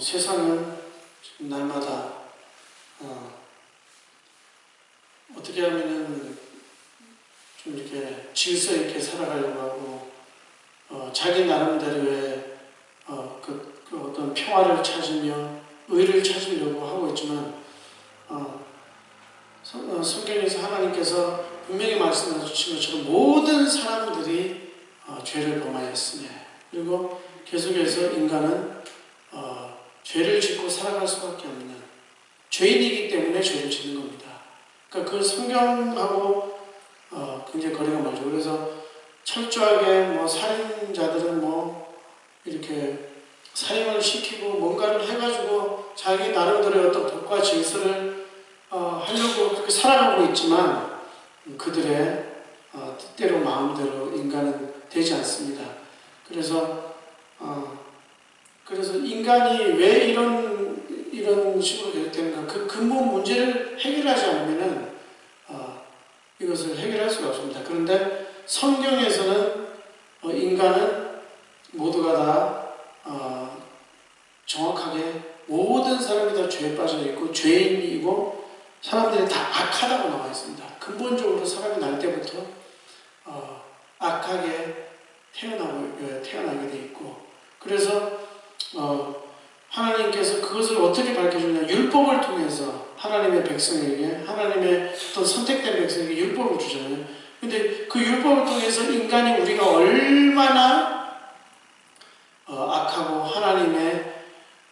세상은 지금 날마다 어떻게 하면은 좀 이렇게 질서 있게 살아가려고 하고 자기 나름대로의 그 어떤 평화를 찾으며 의를 찾으려고 하고 있지만 성경에서 하나님께서 분명히 말씀해 주신 것처럼 모든 사람들이 죄를 범하였으니, 그리고 계속해서 인간은 죄를 짓고 살아갈 수밖에 없는 죄인이기 때문에 죄를 짓는 겁니다. 그러니까 그 성경하고 굉장히 거리가 멀죠. 그래서 철저하게 살인자들은 이렇게 살인을 시키고 뭔가를 해가지고 자기 나름대로의 어떤 법과 질서를 하려고 그렇게 살아가고 있지만 그들의 뜻대로 마음대로 인간은 되지 않습니다. 그래서 인간이 왜 이런 식으로 되는가, 그 근본 문제를 해결하지 않으면은 이것을 해결할 수가 없습니다. 그런데 성경에서는 인간은 모두가 다 정확하게 모든 사람이 다 죄에 빠져 있고 죄인이고 사람들이 다 악하다고 나와 있습니다. 근본적으로 사람이 날 때부터 악하게 태어나게 돼 있고, 그래서 하나님께서 그것을 어떻게 밝혀주냐, 율법을 통해서 하나님의 백성에게, 하나님의 또 선택된 백성에게 율법을 주잖아요. 근데 그 율법을 통해서 인간이 우리가 얼마나 악하고 하나님의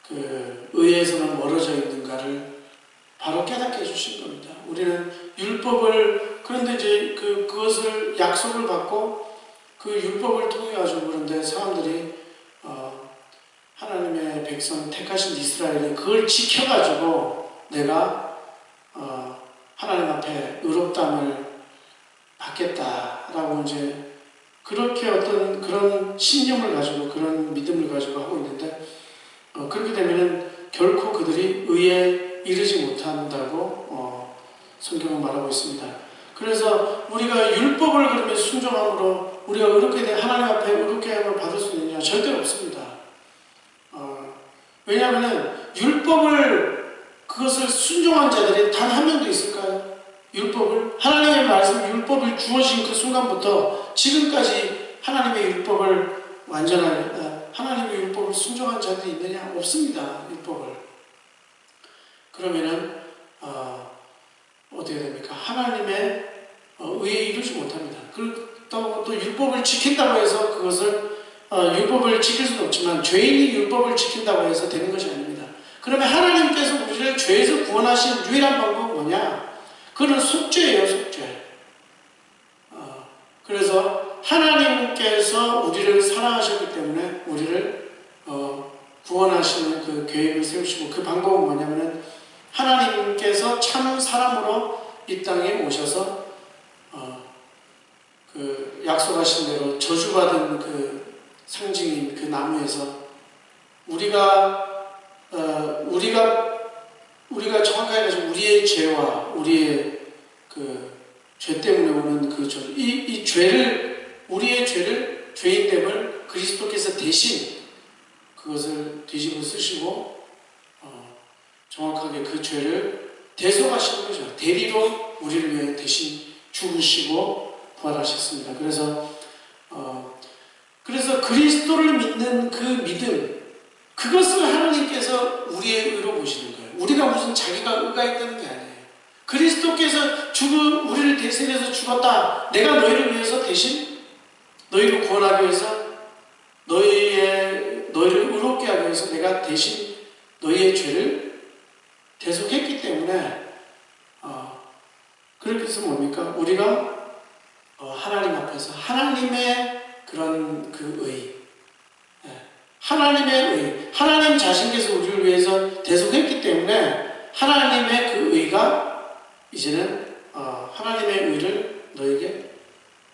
그 의에서는 멀어져 있는가를 바로 깨닫게 해주신 겁니다. 우리는 율법을, 그런데 이제 그것을 약속을 받고 그 율법을 통해 가지고, 그런데 사람들이 하나님의 백성 택하신 이스라엘이 그걸 지켜가지고 내가 하나님 앞에 의롭다함을 받겠다라고 이제 그렇게 어떤 그런 신념을 가지고 그런 믿음을 가지고 하고 있는데, 그렇게 되면은 결코 그들이 의에 이르지 못한다고 성경은 말하고 있습니다. 그래서 우리가 율법을 그러면 순종함으로 우리가 의롭게 된 하나님 앞에 의롭게 함을 받을 수 있느냐? 절대로 없습니다. 왜냐하면 율법을, 그것을 순종한 자들이 단 한 명도 있을까요? 율법을, 하나님의 말씀, 율법을 주어진 그 순간부터 지금까지 하나님의 율법을 완전하게, 하나님의 율법을 순종한 자들이 있느냐? 없습니다. 율법을. 그러면은 어떻게 됩니까? 하나님의 의에 이르지 못합니다. 그렇다고 또 율법을 지킨다고 해서 그것을 율법을 지킬 수는 없지만 죄인이 율법을 지킨다고 해서 되는 것이 아닙니다. 그러면 하나님께서 우리를 죄에서 구원하신 유일한 방법은 뭐냐? 그건 속죄예요, 속죄. 그래서 하나님께서 우리를 사랑하셨기 때문에 우리를 구원하시는 그 계획을 세우시고, 그 방법은 뭐냐면은 하나님께서 참 사람으로 이 땅에 오셔서 그 약속하신 대로 저주받은 그 상징인 그 나무에서 우리가 정확하게 가지고 우리의 죄와 우리의 그 죄 때문에 오는 그 저주, 이 죄를, 우리의 죄를, 죄인됨을 그리스도께서 대신 그것을 뒤집어 쓰시고 정확하게 그 죄를 대속하시는 거죠. 대리로 우리를 위해 대신 죽으시고 부활하셨습니다. 그래서 그리스도를 믿는 그 믿음, 그것을 하나님께서 우리의 의로 보시는 거예요. 우리가 무슨 자기가 의가 있다는 게 아니에요. 그리스도께서 우리를 대신해서 죽었다. 내가 너희를 위해서 대신 너희를 구원하기 위해서, 너희를 의롭게 하기 위해서 내가 대신 너희의 죄를 대속했기 때문에 그렇게 해서 뭡니까? 우리가 하나님 앞에서 하나님의 그런 그 의, 하나님의 의, 하나님 자신께서 우리를 위해서 대속했기 때문에 하나님의 그 의가 이제는 하나님의 의를 너에게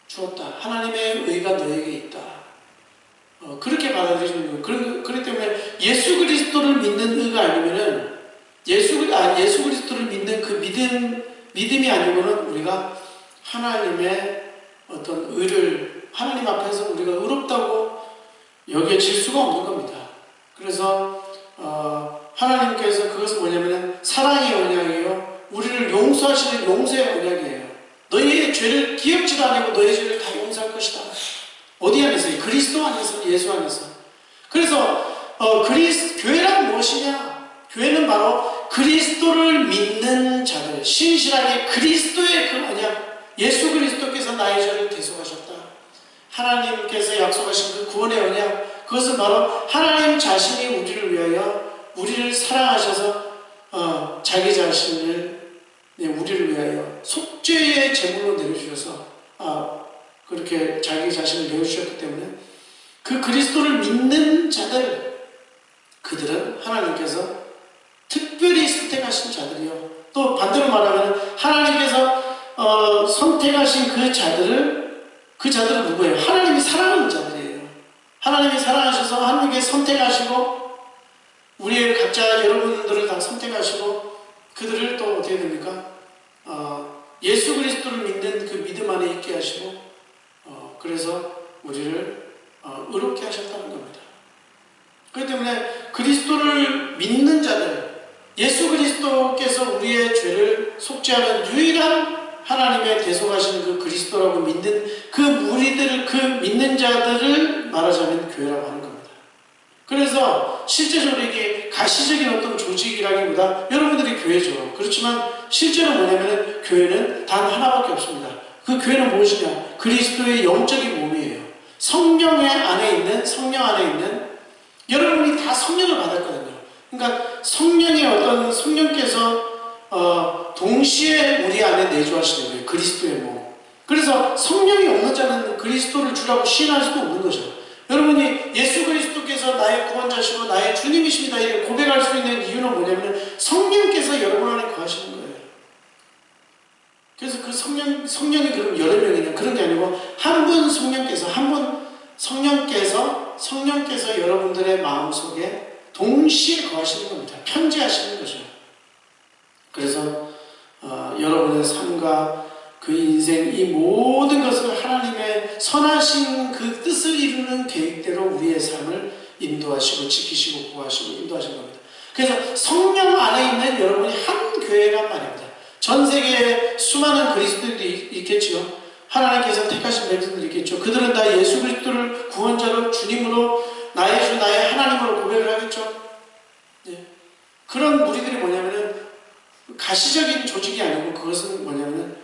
주었다. 하나님의 의가 너에게 있다. 그렇게 받아들이는 거예요. 그렇기 때문에 예수 그리스도를 믿는 의가 아니면은 예수 그리스도를 믿는 그 믿음이 아니고는 우리가 하나님의 어떤 의를, 하나님 앞에서 우리가 의롭다고 여겨질 수가 없는 겁니다. 그래서 용서의 언약이에요. 너희의 죄를 기억지도 아니고 너희의 죄를 다 용서할 것이다. 어디 안에서요? 그리스도 안에서, 예수 안에서. 그래서 교회란 무엇이냐? 교회는 바로 그리스도를 믿는 자들, 신실하게 그리스도의 그 언약, 예수 그리스도께서 나의 죄를 대속하셨다. 하나님께서 약속하신 그 구원의 언약, 그것은 바로 하나님 자신이 우리를 위하여, 우리를 사랑하셔서 자기 자신을 우리를 위하여 속죄의 제물로 내려주셔서 그렇게 자기 자신을 내어주셨기 때문에 그 그리스도를 믿는 자들, 그들은 하나님께서 특별히 선택하신 자들이요. 또 반대로 말하면 하나님께서 선택하신 그 자들은 누구예요? 하나님이 사랑하는 자들이에요. 하나님이 사랑하셔서 하나님께 선택하시고 우리의 각자 여러분들을 다 선택하시고 그들을 또 어떻게 됩니까? 예수 그리스도를 믿는 그 믿음 안에 있게 하시고 그래서 우리를 의롭게 하셨다는 겁니다. 그렇기 때문에 그리스도를 믿는 자들, 예수 그리스도께서 우리의 죄를 속죄하는 유일한 하나님의 대속하신 그 그리스도라고 믿는 그 무리들, 그 믿는 자들을 말하자면 교회라고 하는 겁니다. 그래서 실제적으로 이게 가시적인 어떤 조직이라기보다 여러분들이 교회죠. 그렇지만 실제로 뭐냐면 교회는 단 하나밖에 없습니다. 그 교회는 무엇이냐? 그리스도의 영적인 몸이에요. 성령 안에 있는 여러분이 다 성령을 받았거든요. 그러니까 성령께서 동시에 우리 안에 내주하시는 거예요. 그리스도의 몸. 그래서 성령이 없는 자는 그리스도를 주라고 시인할 수도 없는 거죠. 여러분이 예수 그리스도께서 나의 구원자시고 나의 주님이십니다 이렇게 고백할 수 있는 이유는 뭐냐면 성령께서 여러분 안에 거하시는 거예요. 그래서 그 성령이 그럼 여러 명이냐? 그런 게 아니고 한 분 성령께서 여러분들의 마음속에 동시에 거하시는 겁니다. 편지하시는 거죠. 그래서 여러분의 삶과 그 인생 이 모든 것을 하나님의 선하신 그 뜻을 이루는 계획대로 우리의 삶을 인도하시고 지키시고 구하시고 인도하시는 겁니다. 그래서 성령 안에 있는 여러분이 한 교회란 말입니다. 전 세계에 수많은 그리스도인들이 있겠지요. 하나님께서 택하신 백성들이 있겠죠. 그들은 다 예수 그리스도를 구원자로 주님으로 나의 주 나의 하나님으로 고백을 하겠죠. 네. 그런 무리들이 뭐냐면은 가시적인 조직이 아니고 그것은 뭐냐면은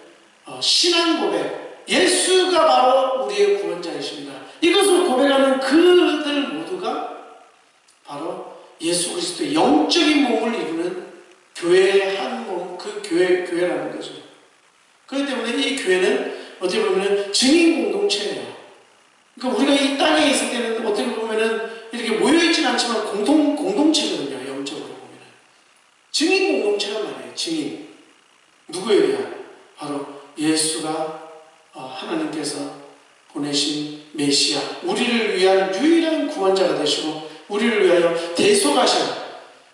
신앙 고백, 예수가 바로 우리의 구원자이십니다. 이것을 고백하는 그들 모두가 바로 예수 그리스도의 영적인 몸을 이루는 교회의 한 몸, 그 교회라는 거죠. 그렇기 때문에 이 교회는 어떻게 보면 증인 공동체예요. 그러니까 우리가 이 땅에 있을 때는 어떻게 보면은 이렇게 모여있지는 않지만 공동체거든요. 영적으로 보면. 증인 공동체란 말이에요. 증인. 누구에 대한? 바로 예수가 하나님께서 보내신 메시아, 우리를 위한 유일한 구원자가 되시고 우리를 위하여 대속하신.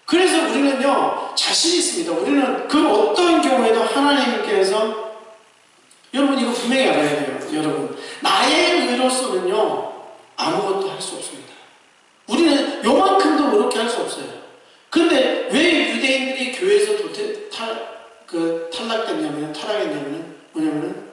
그래서 우리는요 자신이 있습니다. 우리는 그 어떤 경우에도 하나님께서 여러분 이거 분명히 알아야 돼요. 여러분 나의 의로서는요 아무것도 할 수 없습니다. 우리는 요만큼도 그렇게 할 수 없어요. 그런데 왜 유대인들이 교회에서 타락했냐면 뭐냐면은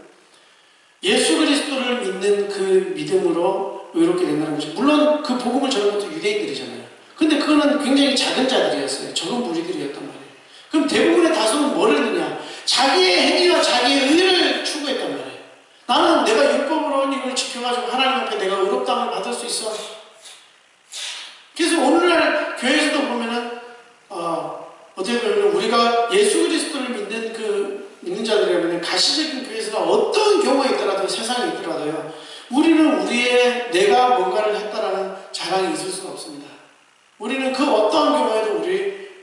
예수 그리스도를 믿는 그 믿음으로 의롭게 된다는 것이, 물론 그 복음을 전한 것도 유대인들이잖아요. 근데 그거는 굉장히 작은 자들이었어요. 적은 무리들이었단 말이에요. 그럼 대부분의 다수는 뭐를 했느냐? 자기의 행위와 자기의 의를 추구했단 말이에요. 나는 내가 율법으로 이걸 지켜가지고 하나님 앞에 내가 의롭다함을 받을 수 있어. 그래서 오늘날 교회에서도 보면은 어떻게 보면 우리가 예수 그리스도를 믿는 자들이라면 가시적인 교회에서나 어떤 경우에 있더라도 세상에 있더라도요 우리는 내가 뭔가를 했다라는 자랑이 있을 수는 없습니다. 우리는 그 어떠한 경우에도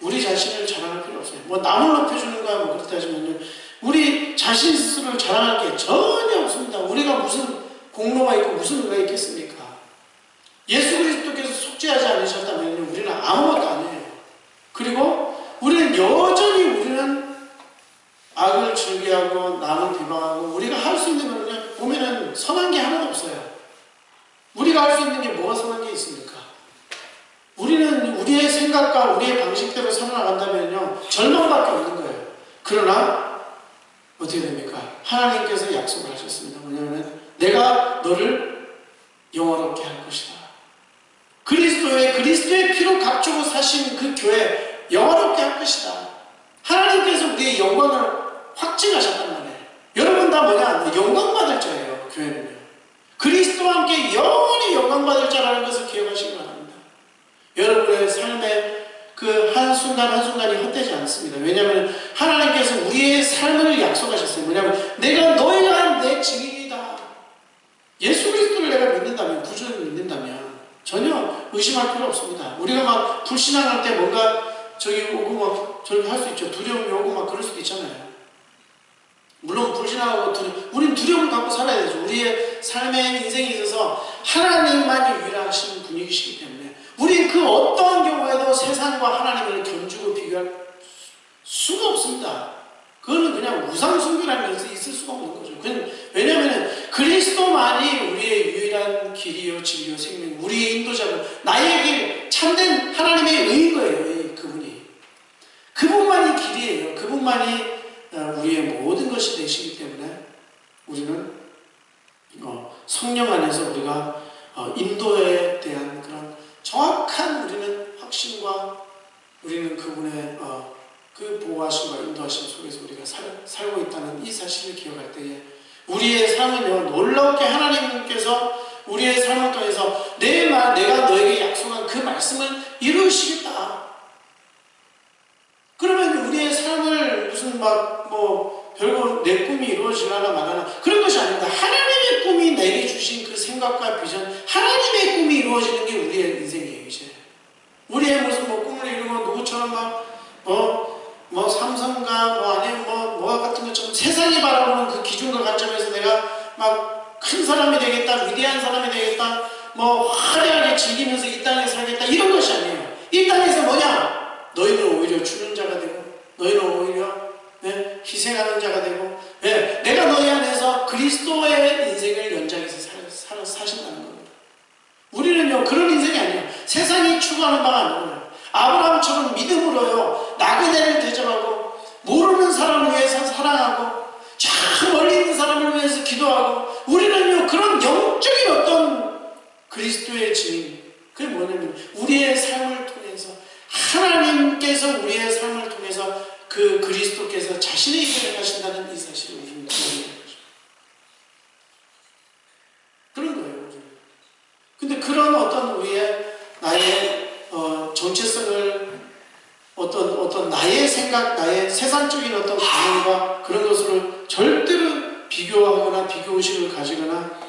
우리 자신을 자랑할 필요 없어요. 뭐 남을 높여주는 거야 뭐 그렇다 하지만요 우리 자신 스스로를 자랑할 게 전혀 없습니다. 우리가 무슨 공로가 있고 무슨 의가 있겠습니까? 예수 그리스도께서 속죄하지 않으셨다면 우리는 아무것도 아니에요. 그리고 우리는 여전히 악을 즐겨하고 남을 비방하고 우리가 할 수 있는 거는 보면은 선한 게 하나도 없어요. 우리가 할 수 있는 게 뭐가 선한 게 있습니까? 우리는 우리의 생각과 우리의 방식대로 살아나간다면요 절망밖에 없는 거예요. 그러나 어떻게 됩니까? 하나님께서 약속을 하셨습니다. 뭐냐면 내가 너를 영원롭게 할 것이다. 그리스도의 피로 값주고 사신 그 교회 영원롭게 할 것이다. 하나님께서 우리의 영광을 확증하셨단 말이에요. 여러분 다 뭐냐? 영광받을 자예요. 교회는요. 그리스도와 함께 영원히 영광받을 자라는 것을 기억하시기 바랍니다. 여러분의 삶의 그 한순간 한순간이 헛되지 않습니다. 왜냐하면 하나님께서 우리의 삶을 약속하셨어요. 뭐냐면 내가 너희가 내 증인이다. 예수 그리스도를 내가 믿는다면, 구주를 믿는다면 전혀 의심할 필요 없습니다. 우리가 막 불신앙할 때 뭔가 저기 오고 막 저기 할 수 있죠. 두려움이 오고 막 그럴 수도 있잖아요. 물론 불신하고 우린 두려움을 갖고 살아야 되죠. 우리의 삶의 인생에 있어서 하나님만이 유일하신 분이시기 때문에 우린 그 어떠한 경우에도 세상과 하나님을 견주고 비교할 수가 없습니다. 그거는 그냥 우상숭배라는 것이 있을 수가 없는 거죠. 왜냐하면 그리스도만이 우리의 유일한 길이요 진리요 생명, 우리의 인도자고 나의 길, 참된 하나님의 의인 거예요. 그분이. 그분만이 길이에요. 그분만이 우리의 모든 것이 되시기 때문에 우리는 성령 안에서 우리가 인도에 대한 그런 정확한 우리는 확신과 우리는 그분의 그 보호하심과 인도하심 속에서 우리가 살고 있다는 이 사실을 기억할 때에 우리의 삶은요 놀랍게 하나님께서 우리의 삶을 통해서 내가 너에게 약속한 그 말씀을 이루시겠다. 그러면 우리의 삶을 무슨 별거 내 꿈이 이루어지려나 말하나 그런 것이 아닙니다. 하나님의 꿈이 내게 주신 그 생각과 비전, 하나님의 꿈이 이루어지는 게 우리의 인생이에요. 이제 우리의 무슨 꿈을 이루고 누구처럼 삼성가 아니면 뭐 같은 것처럼 세상이 바라보는 그 기준과 관점에서 내가 막 큰 사람이 되겠다, 위대한 사람이 되겠다, 화려하게 즐기면서 이 땅에 살겠다 이런 것이 아니에요. 이 땅에서 뭐냐? 너희는 오히려 주는 자가 되고 너희는 오히려 희생하는 자가 되고 내가 너희 안에서 그리스도의 인생을 연장해서 사신다는 겁니다. 우리는요 그런 인생이 아니에요. 세상이 추구하는 바가 아니에요. 아브라함처럼 믿음으로요 나그네를 대접하고 모르는 사람을 위해서 사랑하고 저 멀리 있는 사람을 위해서 기도하고 우리는요 그런 영적인 어떤 그리스도의 증인, 그게 뭐냐면 우리의 삶을 통해서 하나님께서 우리의 삶을 통해서 그 그리스도께서 자신의 일을 하신다는 이 사실을 우리는 기억해야 되죠. 그런 거예요. 근데 그런 어떤 우리의 나의 정체성을 어떤 나의 생각, 나의 세상적인 어떤 감흥과 그런 것으로 절대로 비교하거나 비교의식을 가지거나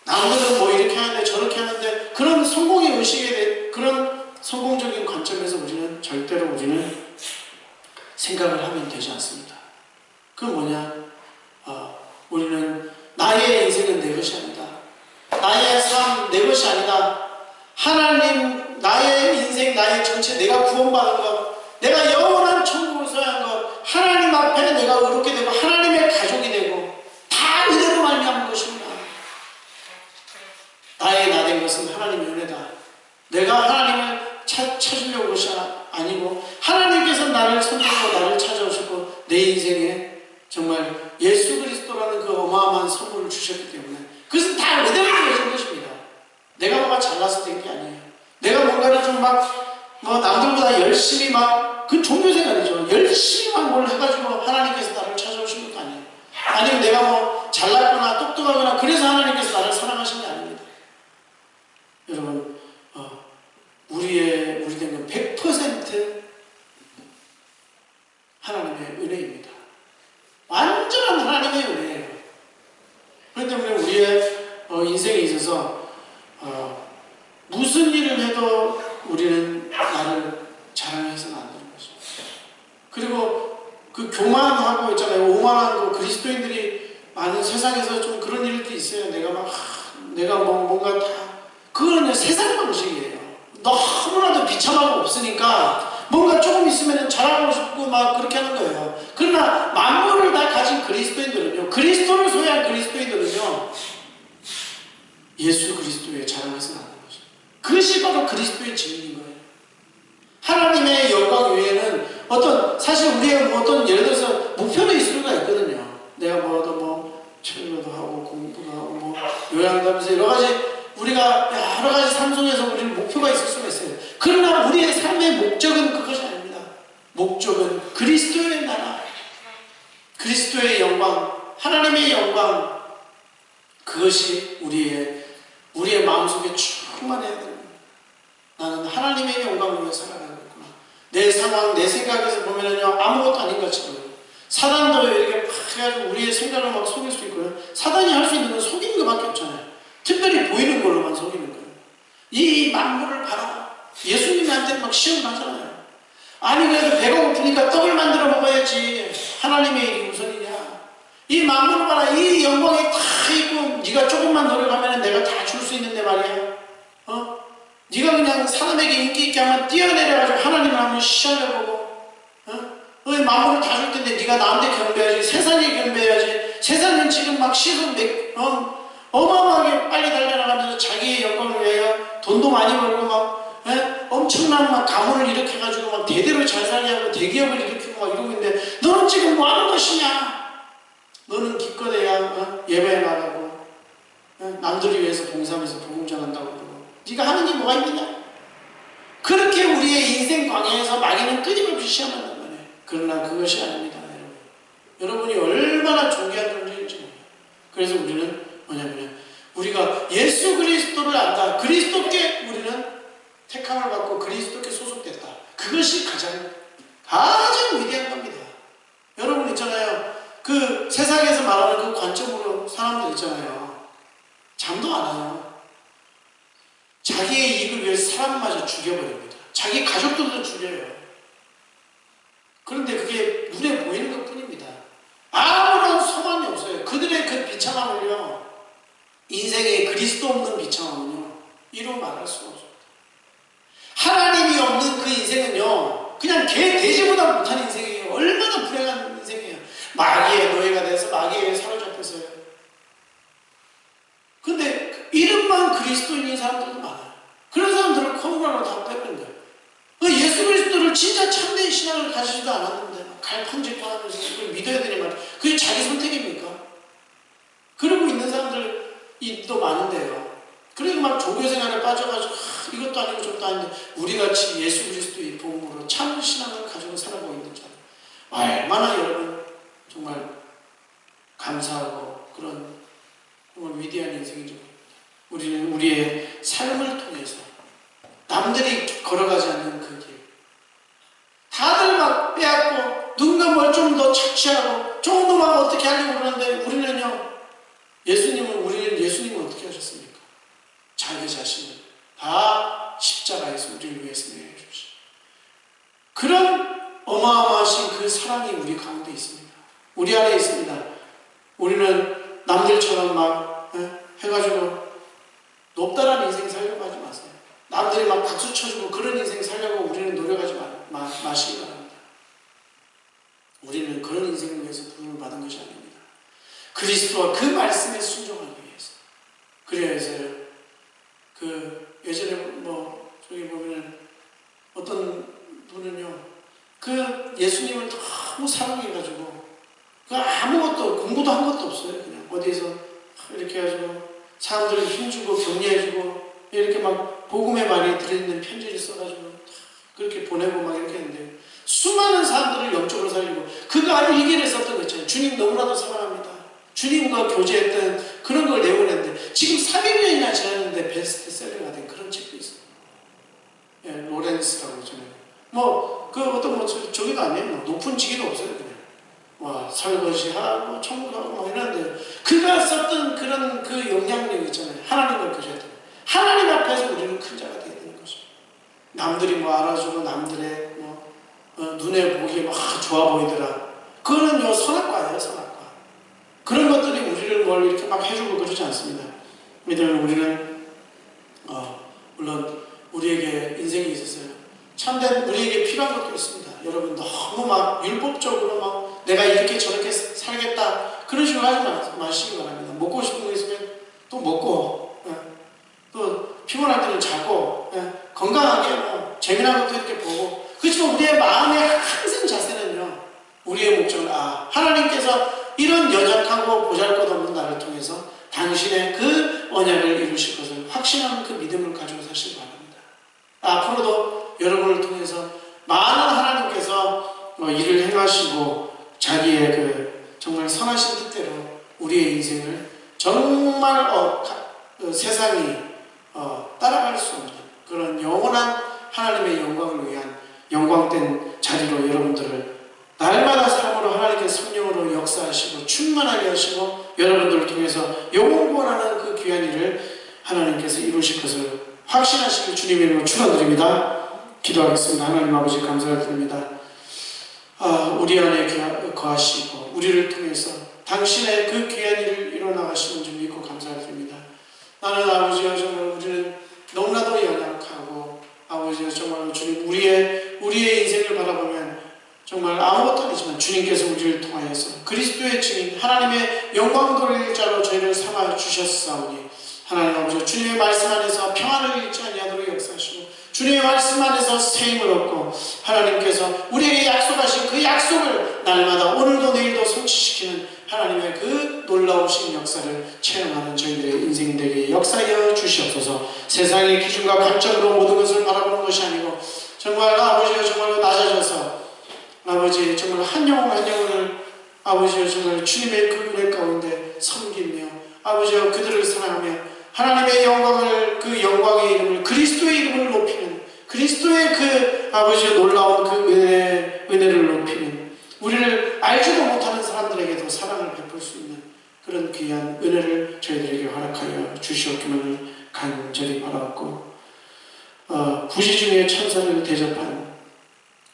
남들은 이렇게 하는데 저렇게 하는데 그런 성공의 의식에 그런 성공적인 관점에서 절대로 우리는 생각을 하면 되지 않습니다. 그건 뭐냐? 우리는 나의 인생은 내 것이 아니다. 나의 삶 내 것이 아니다. 하나님, 나의 인생, 나의 전체, 내가 구원받은 것, 내가 영원한 천국을 소유한 것, 하나님 앞에 내가 의롭게 되고 하나님의 가족이 되고 다 은혜로 말미암은 것입니다. 나의 나 된 것은 하나님의 은혜다. 내가 하나님을 찾으려고 것이 아니고 하나님께서 나를 선택하고 나를 찾아오셨고 내 인생에 정말 예수 그리스도라는 그 어마어마한 선물을 주셨기 때문에 그것은 다 은혜로 되어진 것입니다. 내가 뭐가 잘나서 된 게 아니에요. 내가 뭔가를 좀 남들보다 열심히 그 종교생활이죠. 열심히 뭘 해가지고 하나님께서 나를 찾아오신 것도 아니에요. 아니면 내가 잘났거나 똑똑하거나 그래서 하나님께서 나를 사랑하신 게 아닙니다. 여러분, 우리 된 건 100% 하나님의 은혜입니다. 완전한 하나님의 은혜예요. 그렇기 때문에 우리의 인생에 있어서 무슨 일을 해도 우리는 나를 자랑해서는 안 되는 거죠. 그리고 그 교만하고 있잖아요. 오만한 그리스도인들이 많은 세상에서 좀 그런 일도 있어요. 내가 뭔가 다 그거는 세상 방식이에요. 너무나도 비참하고 없으니까 뭔가 조금 있으면 자랑하고 싶고 그렇게 하는 거예요. 그러나 만물을 다 가진 그리스도인들은요, 그리스도를 소유한 그리스도인들은요, 예수 그리스도에 자랑해서는 안 되는 거죠. 그것이 바로 그리스도의 증인인 거예요. 하나님의 영광 외에는 사실 우리의 예를 들어서 목표는 있을 수가 있거든요. 우리가 여러 가지 삶 속에서 우리는 목표가 있을 수가 있어요. 그러나 우리의 삶의 목적은 그것이 아닙니다. 목적은 그리스도의 나라, 그리스도의 영광, 하나님의 영광, 그것이 우리의 마음속에 충만해야 됩니다. 나는 하나님의 영광을 위해 살아가겠구나. 내 상황, 내 생각에서 보면은요, 아무것도 아닌 것처럼. 사단도 이렇게 막 해가지고 우리의 생각을 막 속일 수 있고요. 사단이 할 수 있는 건 속이는 것밖에 없잖아요. 특별히 보이는 걸로만 속이는 거예요. 이 만물을 봐라. 예수님한테 막 시험을 하잖아요. 아니, 그래도 배가 고프니까 떡을 만들어 먹어야지. 하나님의 일이 우선이냐. 이 만물을 봐라. 이 영광이 다 있고, 네가 조금만 노력하면 내가 다 줄 수 있는데 말이야. 네가 그냥 사람에게 인기 있게 하면 뛰어내려가지고 하나님을 한번 시험해보고, 만물을 다 줄 텐데 네가 나한테 경배해야지. 세상에 경배해야지. 세상은 지금 막 시선 어마어마하게 빨리 달려나가면서 자기의 영광을 위하여 돈도 많이 벌고 막 엄청난 막 가문을 일으켜가지고 막 대대로 잘 살게 하고 대기업을 일으키고 막 이러고 있는데 너는 지금 뭐 하는 것이냐? 너는 기껏해야 예배에 나가고 남들을 위해서 봉사하면서 복음 전한다고 그러고 네가 하는 게 뭐가 있느냐? 그렇게 우리의 인생 광야에서 마귀는 끊임없이 시험한단 말이에요. 그러나 그것이 아닙니다, 여러분. 여러분이 얼마나 존귀한 존재인지 몰라요. 그래서 우리는 뭐냐면 우리가 예수 그리스도를 안다. 그리스도께 우리는 택함을 받고 그리스도께 소속됐다. 그것이 가장 위대한 겁니다. 여러분 있잖아요. 그 세상에서 말하는 그 관점으로 사람들 있잖아요. 잠도 안 와요. 자기의 이익을 위해서 사람마저 죽여버립니다. 자기 가족들도 죽여요. 그런데 그게 눈에 보이는 것 뿐입니다. 아무런 소망이 없어요. 그들의 그 비참함을요, 인생에 그리스도 없는 비참함은요, 이루 말할 수가 없습니다. 하나님이 없는 그 인생은요, 그냥 개 돼지보다 못한 인생이에요. 얼마나 불행한 인생이에요. 마귀의 노예가 돼서 마귀에 사로잡혀서요. 근데 이름만 그리스도인인 사람들도 많아요. 그런 사람들을 코로나로 다 빼버린 거예요. 예수 그리스도를 진짜 참된 신앙을 가지지도 않았는데 갈팡질팡 하면서 이걸 믿어야 되니 말이에요. 그게 자기 선택입니까? 그러고 있는 사람들이 또 많은데요. 그래서 막 종교 생활에 빠져가지고 이것도 아니고 저것도 아닌데 우리같이 예수 그리스도의 복음으로 참 신앙을 가지고 살아가고 있는 자 얼마나 여러분 정말 감사하고 그런 정말 위대한 인생인지 모릅니다. 우리는 우리의 삶을 통해서 남들이 걸어가지 않는 그 길, 다들 막 빼앗고 누군가 뭘 좀 더 착취하고 조금 더 막 어떻게 하려고 그러는데 우리는 예수님은 어떻게 하셨습니까? 자기 자신을 다 십자가에서 우리를 위해서 내어주시고 그런 어마어마하신 그 사랑이 우리 가운데 있습니다. 우리 안에 있습니다. 우리는 남들처럼 막 해가지고 높다란 인생 살려고 하지 마세요. 남들이 막 박수 쳐주고 그런 인생 살려고 우리는 노력하지 마시기 바랍니다. 우리는 그런 인생을 위해서 부름을 받은 것이 아닙니다. 그리스도와 그 말씀에 순종하기 위해서. 그래서요. 예전에 저기 보면은 어떤 분은요, 예수님을 너무 사랑해가지고, 아무것도, 공부도 한 것도 없어요. 그냥 어디에서 이렇게 해가지고, 사람들을 힘주고 격려해주고, 이렇게 막 복음에 많이 들어있는 편지를 써가지고, 그렇게 보내고 막 이렇게 했는데, 수많은 사람들을 영적으로 살리고, 그가 일기를 썼던 거 있잖아요. 주님 너무나도 사랑합니다. 주님과 교제했던 그런 걸 내보냈는데, 지금 400년이나 지났는데 베스트셀러가 된 그런 책도 있어요. 예, 로렌스라고 있잖아요. 저기도 아니에요. 높은 직위도 없어요, 그냥. 설거지하고, 청소하고, 막 이러는데, 그가 썼던 그런 그 영향력 있잖아요. 하나님과 교제했던. 하나님 앞에서 우리는 큰 자가 되어야 되는 것입니다. 남들이 알아주고, 남들의 눈에 보기에 막 좋아 보이더라. 그거는요, 선악과예요, 선악과. 그런 것들이 우리를 뭘 이렇게 막 해주고 그러지 않습니다. 우리는, 물론, 우리에게 인생이 있었어요. 참된 우리에게 필요한 것도 있습니다. 여러분 너무 막 율법적으로 막 내가 이렇게 저렇게 살겠다 그런 식으로 하지 마시기 바랍니다. 먹고 싶은 거 있으면 또 먹고 또 피곤할 때는 자고 건강하게 재미난 것도 이렇게 보고 그렇지만 우리의 마음의 항상 자세는요. 우리의 목적은 하나님께서 이런 연약하고 보잘것없는 나를 통해서 당신의 그 언약을 이루실 것을 확신하는 그 믿음을 가지고 사시기 바랍니다. 앞으로도 여러분을 통해서 많은 하나님께서 일을 행하시고 자기의 그 정말 선하신 뜻대로 우리의 인생을 정말 세상이 따라갈 수 없는 그런 영원한 하나님의 영광을 위한 영광된 자리로 여러분들을 날마다 삶으로 하나님의 성령으로 역사하시고 충만하게 하시고 여러분들을 통해서 영원하는 그 귀한 일을 하나님께서 이루실 것을 확신하시길 주님의 이름으로 축원드립니다. 기도하겠습니다. 하나님 아버지 감사드립니다. 우리 안에 거하시고 우리를 통해서 당신의 그 귀한 일을 이뤄나가시는 줄 믿고 감사드립니다. 나는 아버지여 정말 우리는 너무나도 연약하고 아버지여 정말 주님 우리의 인생을 바라보면 정말 아무것도 아니지만 주님께서 우리를 통하여서 그리스도의 증인 하나님의 영광 돌릴 자로 저희를 삼아 주셨사오니 하나님 아버지 주님의 말씀 안에서 평안을 잃지 아니하도록 역사하시고 주님의 말씀 안에서 새 힘을 얻고 하나님께서 우리에게 약속하신 그 약속을 날마다 오늘도 내일도 성취시키는 하나님의 그 놀라우신 역사를 체험하는 저희들의 인생 되게 역사하여 주시옵소서. 세상의 기준과 관점으로 모든 것을 바라보는 것이 아니고 정말 아버지여 정말로 낮아져서 아버지 정말 한 영혼 한 영혼을 아버지여 정말 주님의 그 은혜 가운데 섬기며 아버지여 그들을 사랑하며 하나님의 영광을 그 영광의 이름을 그리스도의 이름을 높이는 그리스도의 그 아버지의 놀라운 그 은혜를 높이는 우리를 알지도 못하는 사람들에게도 사랑을 베풀 수 있는 그런 귀한 은혜를 저희들에게 허락하여 주시옵기만을 간절히 바라옵고 부시 중에 천사를 대접한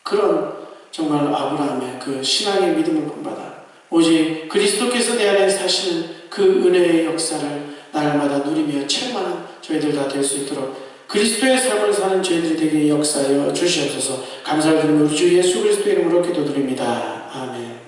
그런 정말 아브라함의 그 신앙의 믿음을 본받아 오직 그리스도께서 내 안에 사시는 그 은혜의 역사를 날마다 누리며 체험하는 저희들 다 될 수 있도록 그리스도의 삶을 사는 저희들이 되게 역사하여 주시옵소서. 감사드리며 우리 주 예수 그리스도의 이름으로 기도드립니다. 아멘.